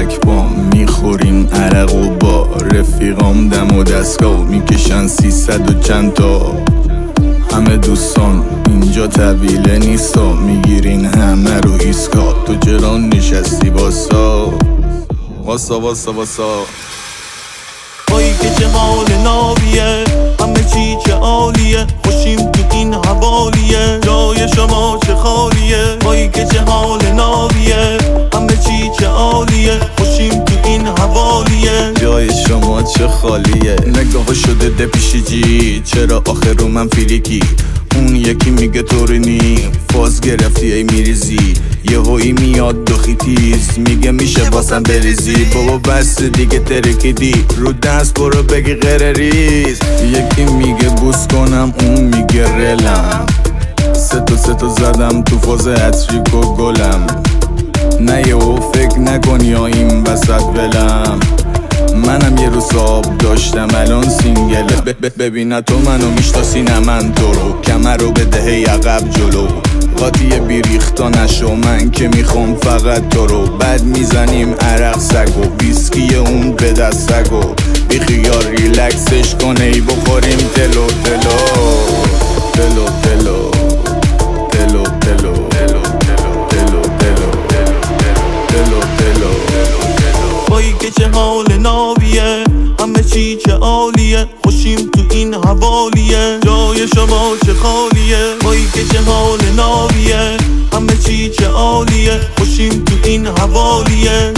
عروسک بام میخوریم عرق و با رفیقام دم و دستگاه میکشن 300 و چند تا. همه دوستان اینجا طویله نیستا، میگیرین همه رو ایسکا. تو چرا نشستی واسا واسا واسا واسا؟ وای که چه حال نابیه، همه چی چه عالیه، خوشیم تو این حوالیه، جای شما چه خالیه. وای که چه حال نابیه، همه چی چه عالیه، خوشیم تو این حوالیه، جای شما چه خالیه. نگاه شده ده پیشی جی، چرا آخر رو من فیلیکی؟ اون یکی میگه طوری نی، فاز گرفتی ای میریزی، یهویی میاد دخی تیز میگه میشه واسم بریزی. بابا بس دیگه ترکیدی، رو دست برو بگی غیر ریز. یکی میگه بوس کنم، اون میگه رلم، سه تا زدم تو فاز عطریک و گلم. نه یهو فکر نکن یا این وسط ولم، منم یه روز آب داشتم الان سینگله. ببینه تو منو میشناسی نه من تو رو، کمر رو بده هی عقب جلو، قاطی بیریختا نشو من که میخوام فقط تو رو. بعد میزنیم عرق سگو، ویسکی اون به دستگو، بیخیال ریلکسش کنه ای بخوریم تلو تلو تلو تلو تلو تلو وای که چه حال نابیه، همه چی چه عالیه، خوشیم تو این حوالیه، جای شما چه خالیه. وای که چه حال نابیه، همه چی چه عالیه، خوشیم تو این حوالیه،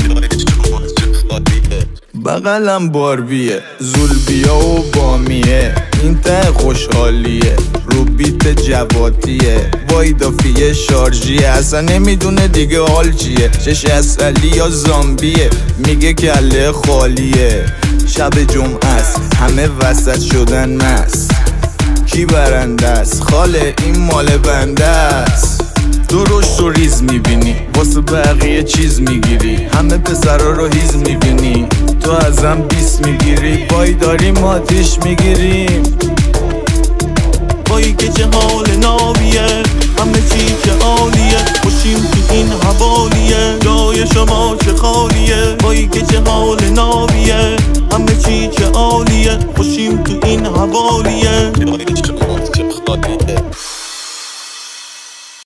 بغلم باربیه، زولبیا و بامیه، این ته خوشحالیه، رو بیت جواتیه، وای دافیه شارژیه، اصلا نمیدونه دیگه حال چیه، چش اصلی یا زامبیه، میگه کله خالیه. شب جمعه است همه وسط شدن مست، کی برنده است؟ خاله این مال بنده است. درشت و ریز میبینی، واسه بقیه چیز میگیری، همه پسرا رو هیز میبینی، تو ازم 20 میگیری، وای داریم آتیش میگیریم. وای که چه حال نابیه، همه چی چه عالیه،